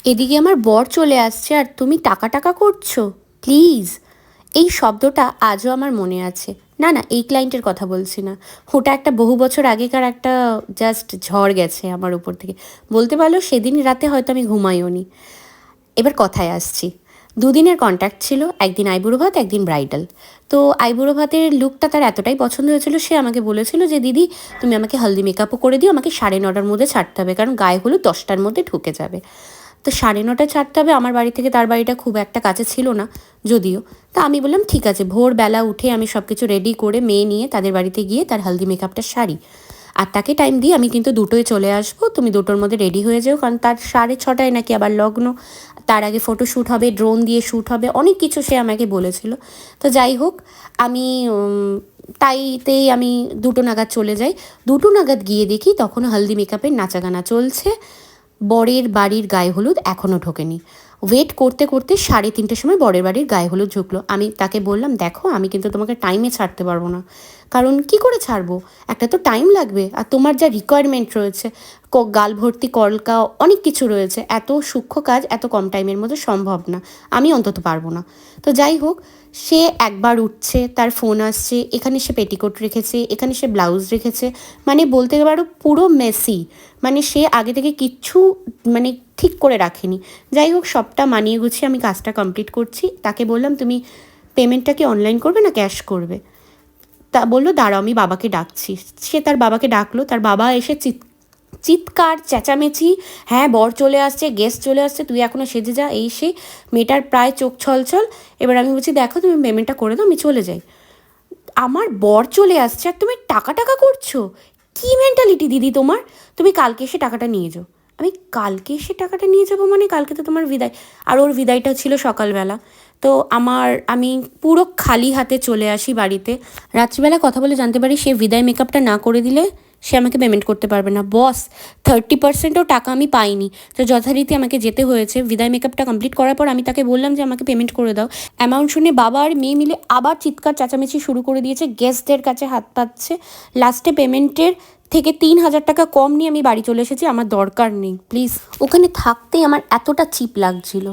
এদিকে আমার বর চলে আসছে আর তুমি টাকা টাকা করছো, প্লিজ। এই শব্দটা আজও আমার মনে আছে। না না, এই ক্লায়েন্টের কথা বলছি না। ওটা একটা বহু বছর আগেকার একটা জাস্ট ঝড় গেছে আমার উপর থেকে। বলতে পারলো সেদিন রাতে হয়তো আমি ঘুমাইও নি। এবার কথায় আসছি। দুদিনের কন্ট্যাক্ট ছিল, একদিন আইবুড়ো ভাত একদিন ব্রাইডাল। তো আইবুড়ো ভাতের লুকটা তার এতটাই পছন্দ হয়েছিল, সে আমাকে বলেছিল যে দিদি তুমি আমাকে হলদি মেকআপও করে দিও, আমাকে 9:30টার মধ্যে ছাড়তে হবে, কারণ গায়ে হলুদ 10টার মধ্যে ঢুকে যাবে। তো 9:30টায় ছাড়তে হবে, আমার বাড়ি থেকে তার বাড়িটা খুব একটা কাছে ছিল না যদিও। তা আমি বললাম ঠিক আছে, ভোরবেলা উঠে আমি সব কিছু রেডি করে মেয়ে নিয়ে তাদের বাড়িতে গিয়ে তার হলদি মেকআপটা সারি। আর তাকে টাইম দিই আমি কিন্তু 2টোয় চলে আসবো, তুমি 2টোর মধ্যে রেডি হয়ে যাও, কারণ তার 6:30টায় নাকি আবার লগ্ন। তার আগে ফটোশ্যুট হবে, ড্রোন দিয়ে শ্যুট হবে, অনেক কিছু সে আমাকে বলেছিল। তো যাই হোক, আমি তাইতেই আমি 2টো নাগাদ চলে যাই। 2টো নাগাদ গিয়ে দেখি তখনও হলদি মেকআপের নাচাগানা চলছে। বরের বাড়ির গায়ে হলুদ এখনও ঢোকেনি। ওয়েট করতে করতে 3:30টার সময় বরের বাড়ির গায়ে হলুদ ঢুকলো। আমি তাকে বললাম দেখো আমি কিন্তু তোমাকে টাইমে ছাড়তে পারবো না, কারণ কি করে ছাড়বো, একটা তো টাইম লাগবে, আর তোমার যা রিকোয়ারমেন্ট রয়েছে, গাল ভর্তি কলকা, অনেক কিছু রয়েছে, এত সূক্ষ্ম কাজ এত কম টাইমের মধ্যে সম্ভব না, আমি অন্তত পারবো না। তো যাই হোক, সে একবার উঠছে, তার ফোন আসছে, এখানে সে পেটিকোট রেখেছে, এখানে সে ব্লাউজ রেখেছে, মানে বলতে পারো পুরো মেসি। মানে সে আগে থেকে কিচ্ছু মানে ঠিক করে রাখেনি। যাই হোক, সবটা মানিয়ে গুছিয়ে আমি কাজটা কমপ্লিট করছি। তাকে বললাম তুমি পেমেন্টটা কি অনলাইন করবে না ক্যাশ করবে? তা বললো দাঁড়াও আমি বাবাকে ডাকছি। সে তার বাবাকে ডাকলো, তার বাবা এসে চিৎকার চেঁচামেচি, হ্যাঁ বর চলে আসছে, গেস্ট চলে আসছে, তুই এখনও সেজে যা, এই সে। মেয়েটার প্রায় চোখ ছলছল। এবার আমি বলছি দেখো তুমি পেমেন্টটা করে দাও, আমি চলে যাই। আমার বর চলে আসছে আর তুমি টাকা টাকা করছো, কী মেন্টালিটি দিদি তোমার? তুমি কালকে এসে টাকাটা নিয়ে যাও। আমি কালকে এসে টাকাটা নিয়ে যাবো মানে? কালকে তো তোমার বিদায়। আর ওর বিদায়টা ছিল সকালবেলা। তো আমি পুরো খালি হাতে চলে আসি বাড়িতে। রাত্রিবেলা কথা বলে জানতে পারি সে বিদায় মেকআপটা না করে দিলে সে আমাকে পেমেন্ট করতে পারবে না। বস, 30%ও টাকা আমি পাইনি। তো যথারীতি আমাকে যেতে হয়েছে। বিদায় মেকআপটা কমপ্লিট করার পর আমি তাকে বললাম যে আমাকে পেমেন্ট করে দাও। অ্যামাউন্ট শুনে বাবা আর মেয়ে মিলে আবার চিৎকার চেঁচামেচি শুরু করে দিয়েছে, গেস্টদের কাছে হাত পাতছে। লাস্টে পেমেন্টের থেকে 3,000 টাকা কম নিয়ে আমি বাড়ি চলে এসেছি। আমার দরকার নেই, প্লিজ। ওখানে থাকতেই আমার এতটা চিপ লাগছিল।